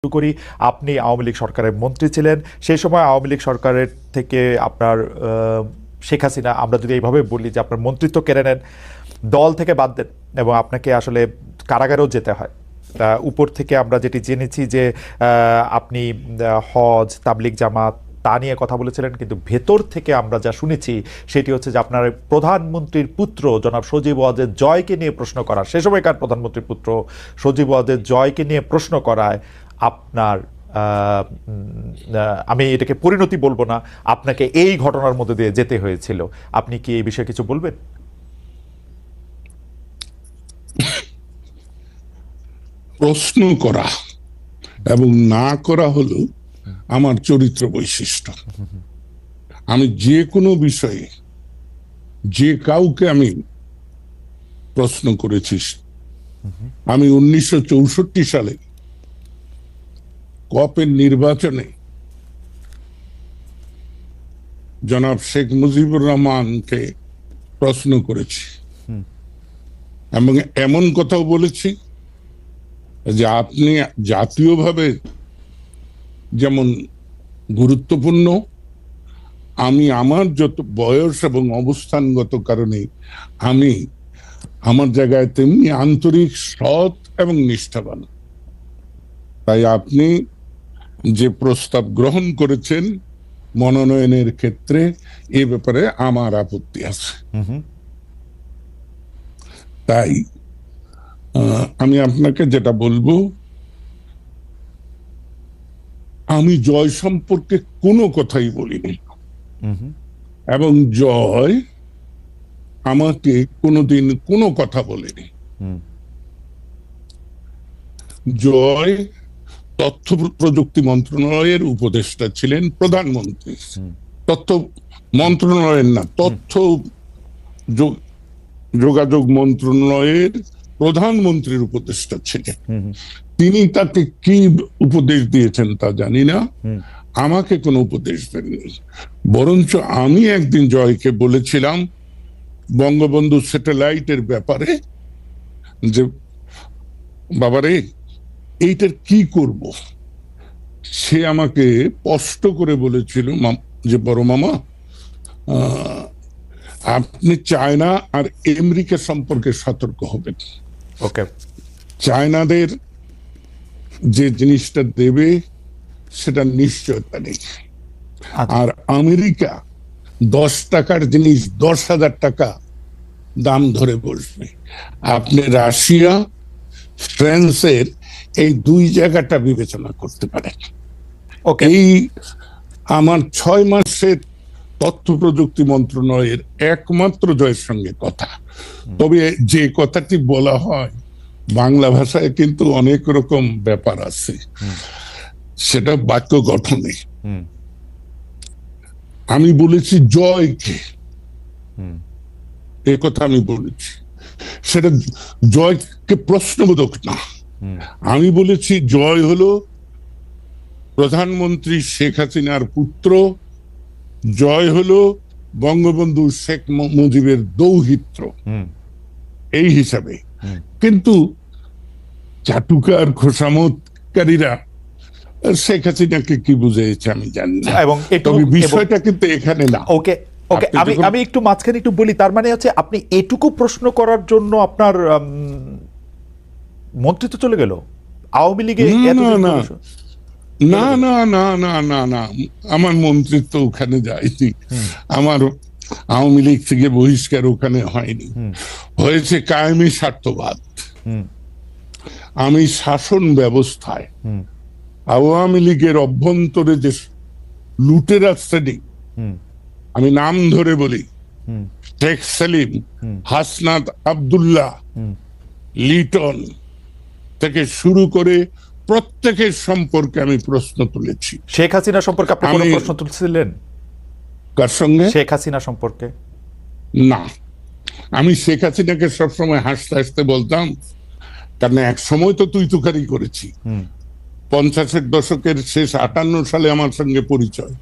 শুরু করি। আপনি আওয়ামী লীগ সরকারের মন্ত্রী ছিলেন। সেই সময় আওয়ামী লীগ সরকারের থেকে আপনার শেখ হাসিনা, আমরা যদি এইভাবে বলি যে আপনার মন্ত্রিত্ব কেড়ে নেন, দল থেকে বাদ দেন এবং আপনাকে আসলে কারাগারেও যেতে হয়। উপর থেকে আমরা যেটি জেনেছি যে আপনি হজ, তাবলিগ জামাত তা নিয়ে কথা বলেছিলেন, কিন্তু ভেতর থেকে আমরা যা শুনেছি সেটি হচ্ছে যে আপনার প্রধানমন্ত্রীর পুত্র জনাব সজীব ওয়াজেদ জয়কে নিয়ে প্রশ্ন করা, সে সময়কার প্রধানমন্ত্রীর পুত্র সজীব ওয়াজেদ জয়কে নিয়ে প্রশ্ন করায় আপনার আমি এটাকে পরিণতি বলবো না, আপনাকে এই ঘটনার মধ্যে দিয়ে যেতে হয়েছিল। আপনি কি এই বিষয়ে কিছু বলবেন? প্রশ্ন করা এবং না করা হলো আমার চরিত্র বৈশিষ্ট্য। আমি যে কোনো বিষয়ে যে কাউকে আমি প্রশ্ন করেছি। আমি 1964 সালে কপের নির্বাচনে জনাব শেখ মুজিবুর রহমানকে প্রশ্ন করেছি এবং এমন কথাও বলেছি যে আপনি জাতীয়ভাবে যেমন গুরুত্বপূর্ণ, আমি আমার যত বয়স এবং অবস্থানগত কারণে আমি আমার জায়গায় তেমনি আন্তরিক, সৎ এবং নিষ্ঠাবান। তাই আপনি যে প্রস্তাব গ্রহণ করেছেন মনোনয়নের ক্ষেত্রে, এ ব্যাপারে আমার আপত্তি আছে। তাই আমি আপনাকে যেটা বলবো, আমি জয় সম্পর্কে কোনো কথাই বলিনি এবং জয় আমাকে কোনোদিন কোনো কথা বলেনি। জয় তথ্য প্রযুক্তি মন্ত্রণালয়ের উপদেষ্টা ছিলেন, প্রধানমন্ত্রী, তথ্য মন্ত্রণালয়ের না, তথ্য যোগাযোগ মন্ত্রণালয়ের প্রধানমন্ত্রীর উপদেষ্টা ছিলেন। তিনি তাকে কি উপদেশ দিয়েছেন তা জানি না, আমাকে কোনো উপদেশ দেননি। বরঞ্চ আমি একদিন জয়কে বলেছিলাম বঙ্গবন্ধু স্যাটেলাইটের ব্যাপারে যে বাবারে এইটার কি করব। সে আমাকে স্পষ্ট করে বলেছিল যে বড় মামা, আপনি চায়না আর আমেরিকা সম্পর্কে সতর্ক হবেন। ওকে, চায়নাদের যে জিনিসটা দেবে সেটা নিশ্চয়তা নেই, আর আমেরিকা 10 টাকার জিনিস 10,000 টাকা দাম ধরে বসবে। আপনি রাশিয়া, ফ্রান্সের এই দুই জায়গাটা বিবেচনা করতে পারেন। এই আমার 6 মাসের তথ্য প্রযুক্তি মন্ত্রণালয়ের একমাত্র জয়ের সঙ্গে কথা। তবে যে কথাটি বলা হয় বাংলা ভাষায় কিন্তু অনেক রকম ব্যাপার আছে, সেটা বাক্য গঠনে। আমি বলেছি জয়কে, এ কথা আমি বলেছি, সেটা জয়কে প্রশ্নবোধক না। আমি বলেছি জয় হলো প্রধানমন্ত্রী শেখ হাসিনার পুত্র, জয় হলো বঙ্গবন্ধু শেখ মুজিবের দৌহিত্র, এই হিসাবে। কিন্তু চাটুকার খোসামতকারীরা শেখ হাসিনাকে কি বুঝেছে আমি জানি না, এবং বিষয়টা কিন্তু এখানে না। ওকে ওকে, আমি একটু মাঝখানে একটু বলি। তার মানে হচ্ছে আপনি এটুকু প্রশ্ন করার জন্য আপনার মন্ত্রিত্ব চলে গেল আওয়ামী লীগে? না না না না না না, আমার মন্ত্রিত্ব ওখানে যায়নি। আমার আওয়ামী লীগ থেকে বহিষ্কার ওখানে হয়নি, হয়েছে কায়েমি স্বার্থবাদ। আমি শাসন ব্যবস্থায় আওয়ামী লীগের অভ্যন্তরে যে লুটেরা শ্রেণী, আমি নাম ধরে বলি, শেখ সেলিম, হাসনাত আব্দুল্লাহ, লিটন থেকে শুরু করে প্রত্যেকের সম্পর্কে আমি প্রশ্ন তুলেছি। শেখ হাসিনা সম্পর্কে আপনি কোনো প্রশ্ন তুলছিলেন? কার সঙ্গে? শেখ হাসিনা সম্পর্কে না, আমি শেখ হাসিনাকে সবসময় হাসতে হাসতে বলতাম, কারণ এক সময় তো তুই তুকারি করেছি। 50-এর দশকের শেষ 58 সালে আমার সঙ্গে পরিচয়,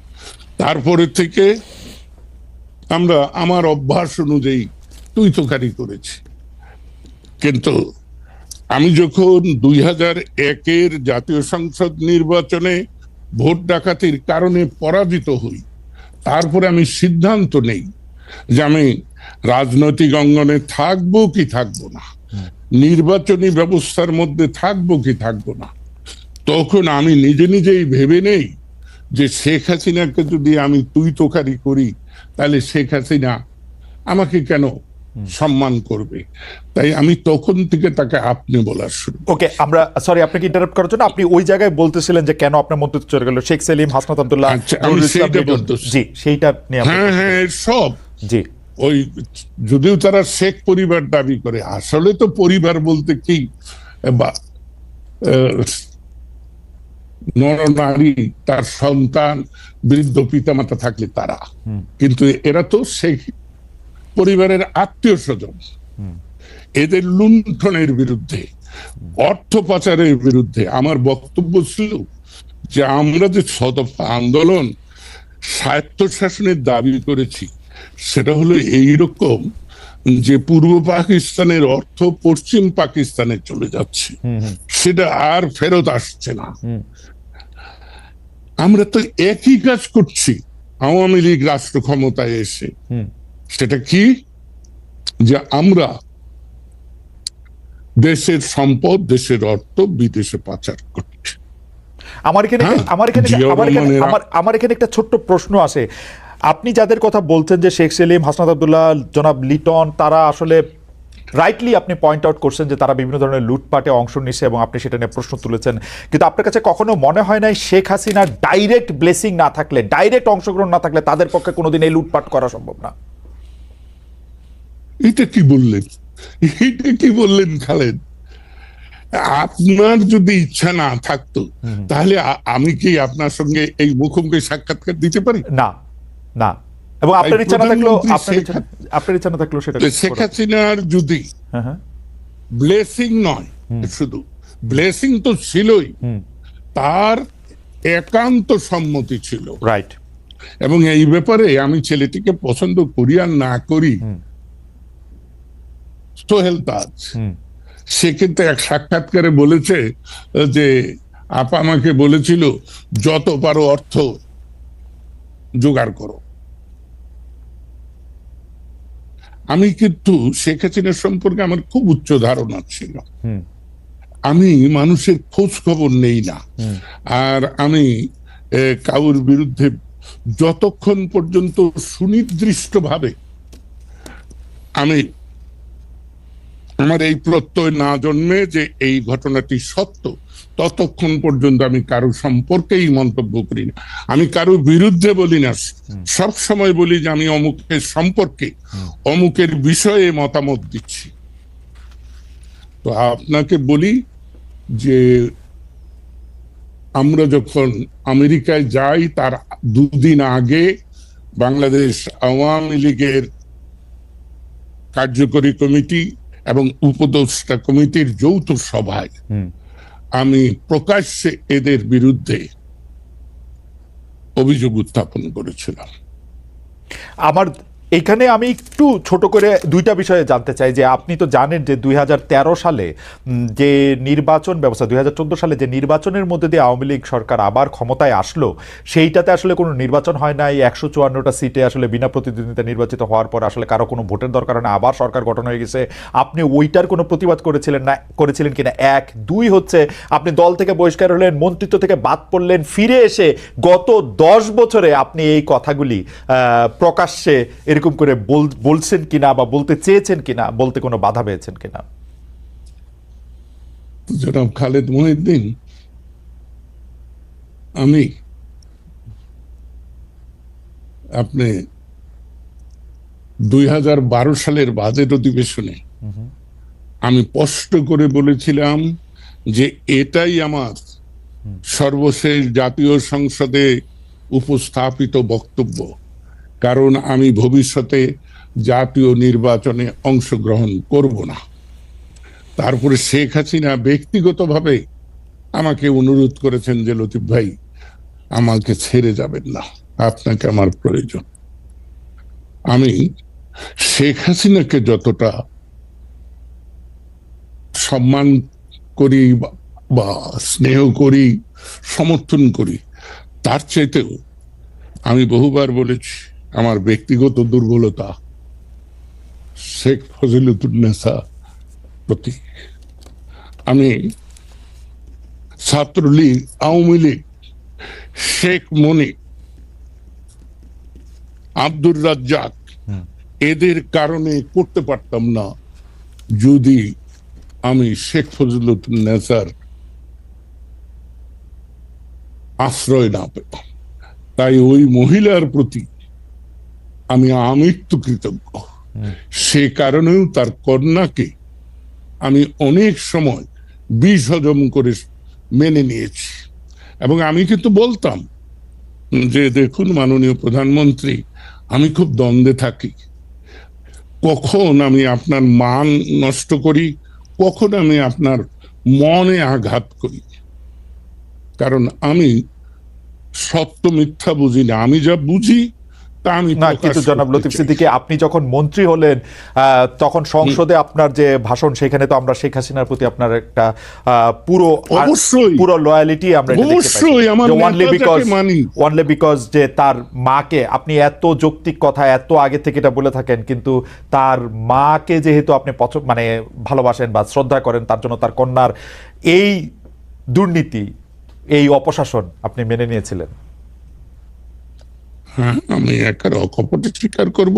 তারপরে থেকে আমরা আমার অভ্যাস অনুযায়ী তুই তুকারি করেছি। কিন্তু আমি যখন 2001-এর জাতীয় সংসদ নির্বাচনে ভোট ডাকাতির কারণে পরাজিত হই, তারপরে আমি সিদ্ধান্ত নেই যে আমি রাজনৈতিক অঙ্গনে থাকবো কি থাকবো না, নির্বাচনী ব্যবস্থার মধ্যে থাকবো কি থাকবো না, তখন আমি নিজে নিজেই ভেবে নেই যে শেখ হাসিনাকে যদি আমি তুই তোকারি করি তাহলে শেখ হাসিনা আমাকে কেন সম্মান করবে। তাই আমি তখন থেকে তাকে আপনি বলা শুরু। ওকে, আমরা সরি আপনাকে ইন্টারাপ্ট করার জন্য, আপনি ওই জায়গায় বলতেছিলেন যে কেন আপনার মন্তব্য চলে গেল শেখ সেলিম, হাসনাত আব্দুল্লাহ, আমি সেইটা বলতেছি। জি সেইটা নিয়ে হ্যাঁ হ্যাঁ, সব জি ওই, যদিও তারা শেখ পরিবার দাবি করে, আসলে তো পরিবার বলতে কি বা নরনারী, তার সন্তান, বৃদ্ধ পিতামাতা থাকলে তারা, কিন্তু এরা তো শেখ পরিবারের আত্মীয় স্বজন। এদের লুণ্ঠনের বিরুদ্ধে, অর্থ পাচারের বিরুদ্ধে আমার বক্তব্য ছিল যে আমরা যে ছদফা আন্দোলন স্বায়ত্তশাসনের দাবি করেছি, সেটা হলো এইরকম যে পূর্ব পাকিস্তানের অর্থ পশ্চিম পাকিস্তানে চলে যাচ্ছে, সেটা আর ফেরত আসছে না। আমরা তো একই কাজ করছি আওয়ামী লীগ রাষ্ট্র ক্ষমতায় এসে। সেটা কি? যে আমরা দেশের সম্পদ, দেশের অর্থ বিদেশে পাচার করছি। আমার এখানে একটা ছোট্ট প্রশ্ন আছে। আপনি যাদের কথা বলছেন যে শেখ সেলিম, হাসনাত আব্দুল্লাহ, জনাব লিটন, তারা আসলে রাইটলি আপনি পয়েন্ট আউট করছেন যে তারা বিভিন্ন ধরনের লুটপাটে অংশ নিচ্ছে এবং আপনি সেটা নিয়ে প্রশ্ন তুলেছেন, কিন্তু আপনার কাছে কখনো মনে হয় নাই শেখ হাসিনার ডাইরেক্ট ব্লেসিং না থাকলে, ডাইরেক্ট অংশগ্রহণ না থাকলে তাদের পক্ষে কোনোদিন এই লুটপাট করা সম্ভব না? এটা কি বললেন, এটা কি বললেন খালেদ? আপনার যদি ইচ্ছা না থাকতো তাহলে আমি কি আপনার সঙ্গে এই মুখোমুখি সাক্ষাৎকার দিতে পারি? না না, এবং আপনার ইচ্ছা না থাকলেও আপনার ইচ্ছা না থাকলেও সেটা শেখ হাসিনার যদি ব্লেসিং নয়, শুধু ব্লেসিং তো ছিলই, তার একান্ত সম্মতি ছিল, রাইট। এবং এই ব্যাপারে আমি ছেলেটিকে পছন্দ করি আর না করি, সোহেল তাজ সে কিন্তু এক সাক্ষাৎকারে বলেছে যে আপা আমাকে বলেছিল যত পারো অর্থ জোগাড় করো। আমি কিন্তু শেখ হাসিনার সম্পর্কে আমার খুব উচ্চ ধারণা ছিল, আমি মানুষের খোঁজ খবর নেই না, আর আমি কারোর বিরুদ্ধে যতক্ষণ পর্যন্ত সুনির্দিষ্টভাবে আমি আমার এই প্রত্যয় না জন্মে যে এই ঘটনাটি সত্য, ততক্ষণ পর্যন্ত আমি কারো সম্পর্কেই মন্তব্য করি না। আমি কারো বিরুদ্ধে বলি না, সব সময় বলি যে আমি অমুকের সম্পর্কে, অমুকের বিষয়ে মতামত দিচ্ছি। তো আপনাকে বলি যে আমরা যখন আমেরিকায় যাই তার দুদিন আগে বাংলাদেশ আওয়ামী লীগের কার্যকরী কমিটি এবং উপদেষ্টা কমিটির যৌথ সভায় আমি প্রকাশ্যে এদের বিরুদ্ধে অভিযোগ উত্থাপন করেছিলাম। আমার এখানে আমি একটু ছোট করে দুইটা বিষয়ে জানতে চাই যে আপনি তো জানেন যে 2013 সালে যে নির্বাচন ব্যবস্থা, 2014 সালে যে নির্বাচনের মধ্যে দিয়ে আওয়ামী লীগ সরকার আবার ক্ষমতায় আসলো, সেইটাতে আসলে কোনো নির্বাচন হয় নাই। 154টা সিটে আসলে বিনা প্রতিদ্বন্দ্বিতা নির্বাচিত হওয়ার পর আসলে কারো কোনো ভোটের দরকার হয় না, আবার সরকার গঠন হয়ে গেছে। আপনি ওইটার কোনো প্রতিবাদ করেছিলেন কিনা? এক। দুই হচ্ছে আপনি দল থেকে বহিষ্কার হলেন, মন্ত্রিত্ব থেকে বাদ পড়লেন, ফিরে এসে গত 10 বছরে আপনি এই কথাগুলি প্রকাশ্যে এরকম করে বলছেন কিনা বা বলতে চেয়েছেন কিনা, বলতে কোনো বাধা পেয়েছেন কিনা? জনাব খালেদ মহিউদ্দিন, আমি আপনি 2012 সালের বাজেট অধিবেশনে আমি স্পষ্ট করে বলেছিলাম যে এটাই আমার সর্বশেষ জাতীয় সংসদে উপস্থাপিত বক্তব্য, কারণ আমি ভবিষ্যতে জাতীয় নির্বাচনে অংশগ্রহণ করব না। তারপরে শেখ হাসিনা ব্যক্তিগতভাবে আমাকে অনুরোধ করেছেন যে লতিফ ভাই আমাকে ছেড়ে যাবেন না, আপনাকে আমার প্রয়োজন। আমি শেখ হাসিনাকে যতটা সম্মান করি বা স্নেহ করি, সমর্থন করি, তার চাইতেও আমি বহুবার বলেছি আমার ব্যক্তিগত দুর্বলতা শেখ ফজিলুন্নেসা প্রতি। আমি ছাত্রলীগ, আওয়ামী লীগ, শেখ মনি, আব্দুর রাজ্জাক এদের কারণে করতে পারতাম না যদি আমি শেখ ফজিলুন্নেসার আশ্রয় না পেতাম। তাই ওই মহিলার প্রতি আমি আমৃত্যু কৃতজ্ঞ। সে কারণেও তার কন্যাকে আমি অনেক সময় বিষ হজম করে মেনে নিয়েছি। এবং আমি কিন্তু বলতাম যে দেখুন মাননীয় প্রধানমন্ত্রী, আমি খুব দ্বন্দ্বে থাকি, কখন আমি আপনার মান নষ্ট করি, কখন আমি আপনার মনে আঘাত করি, কারণ আমি সত্য মিথ্যা বুঝি না, আমি যা বুঝি তা আমি না। কিন্তু জনাব লতিফ সিদ্দিকী, আপনি যখন মন্ত্রী হলেন তখন সংসদে আপনার যে ভাষণ, সেখানে তো আমরা শেখ হাসিনার প্রতি আপনার একটা পুরো লয়ালিটি আমরা অনলি বিকজ যে তার মাকে আপনি এত যৌক্তিক কথা এত আগে থেকে এটা বলে থাকেন, কিন্তু তার মাকে যেহেতু আপনি মানে ভালোবাসেন বা শ্রদ্ধা করেন, তার জন্য তার কন্যার এই দুর্নীতি, এই অপশাসন আপনি মেনে নিয়েছিলেন। হ্যাঁ, আমি একার অকপটে স্বীকার করব,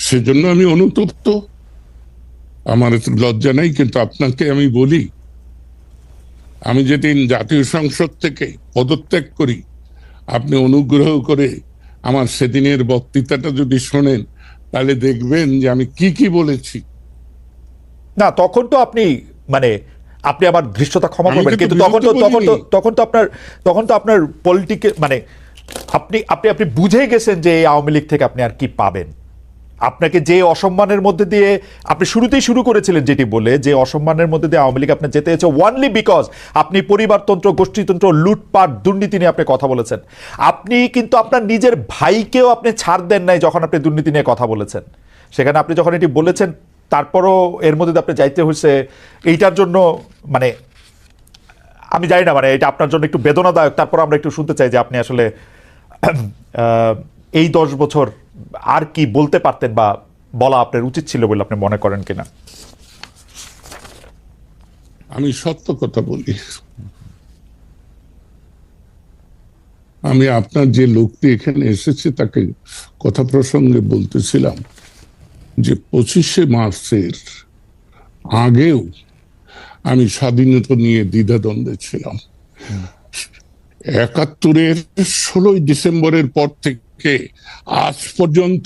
সেজন্য আমি অনুতপ্ত, আমার লজ্জা নেই। কিন্তু আপনাকে আমি বলি, আমি যেদিন জাতীয় সংসদ থেকে পদত্যাগ করি, আপনি অনুগ্রহ করে আমার সেদিনের বক্তৃতাটা যদি শোনেন, তাহলে দেখবেন যে আমি কি কি বলেছি। না, তখন তো আপনি মানে আপনি আমার দৃশ্যতা ক্ষমা করবেন, কিন্তু তখন তো আপনার পলিটিকে মানে আপনি বুঝে গেছেন যে এই আওয়ামী লীগ থেকে আপনি আর কি পাবেন। আপনাকে যে অসম্মানের মধ্যে দিয়ে আপনি শুরুতেই শুরু করেছিলেন, যেটি বলে যে অসম্মানের মধ্যে দিয়ে আওয়ামী লীগ আপনি যেতে হয়েছে ওনলি বিকজ আপনি পরিবারতন্ত্র, গোষ্ঠীতন্ত্র, লুটপাট, দুর্নীতি নিয়ে আপনি কথা বলেছেন। আপনি কিন্তু আপনার নিজের ভাইকেও আপনি ছাড় দেন নাই যখন আপনি দুর্নীতি নিয়ে কথা বলেছেন। সেখানে আপনি যখন এটি বলেছেন, তারপরও এর মধ্যে আপনি যাইতে হয়েছে এইটার জন্য, মানে আমি জানি না, মানে এটা আপনার জন্য একটু বেদনাদায়ক। তারপর আমরা একটু শুনতে চাই যে আপনি আসলে এই 10 বছর আর কি বলতে পারতেন বা বলা আপনার উচিত ছিল বলে আপনি মনে করেন কিনা। আমি সত্য কথা বলি। আমি আপনার যে লোকটি এখানে এসেছে তাকে কথা প্রসঙ্গে বলতেছিলাম যে 25শে মার্চের আগেও আমি স্বাধীনতা নিয়ে দ্বিধাদ্বন্দ্বে ছিলাম। 71-এর 16ই ডিসেম্বরের পর থেকে আজ পর্যন্ত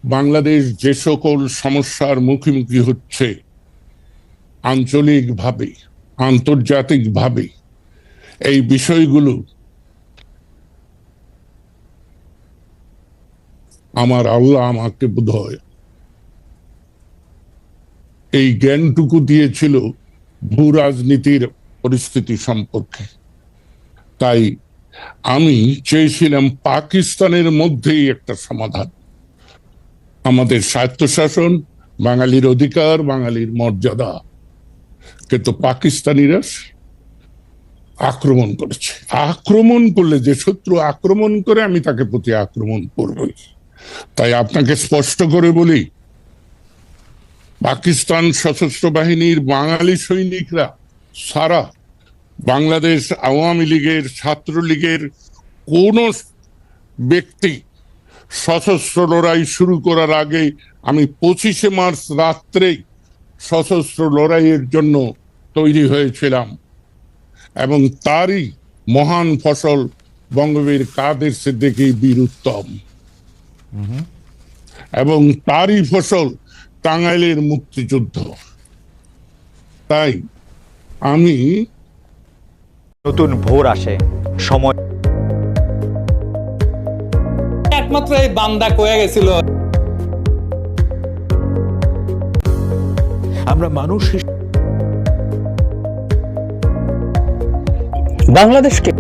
বাংলাদেশ যে সকল সমস্যার মুখোমুখি হচ্ছে, আঞ্চলিকভাবে, আন্তর্জাতিকভাবে, এই বিষয়গুলো আমার আল্লাহ আমাকে বোধহয় এই জ্ঞানটুকু দিয়েছিল ভূ রাজনীতির পরিস্থিতি সম্পর্কে। তাই আমি চেয়েছিলাম পাকিস্তানের মধ্যেই একটা সমাধান, আমাদের স্বায়ত্তশাসন, বাঙালির অধিকার, বাঙালির মর্যাদা। কিন্তু পাকিস্তানিরা আক্রমণ করেছে। আক্রমণ করলে, যে শত্রু আক্রমণ করে, আমি তাকে প্রতি আক্রমণ করবই। তাই আপনাকে স্পষ্ট করে বলি, পাকিস্তান সশস্ত্র বাহিনীর বাঙালি সৈনিকরা সারা বাংলাদেশ আওয়ামী লীগের, ছাত্রলীগের কোন ব্যক্তি সশস্ত্র লড়াই শুরু করার আগে আমি 25শে মার্চ রাত্রেই সশস্ত্র লড়াইয়ের জন্য তৈরি হয়েছিলাম। এবং তারই মহান ফসল বঙ্গবীর কাদের সিদ্দিকী বীর উত্তম, এবং তারই ফসল টাঙ্গাইলের মুক্তিযুদ্ধ। তাই আমি নতুন ভোর আসে, সময় একমাত্র এই বান্দা কয়ে গেছিল। আমরা মানুষ বাংলাদেশকে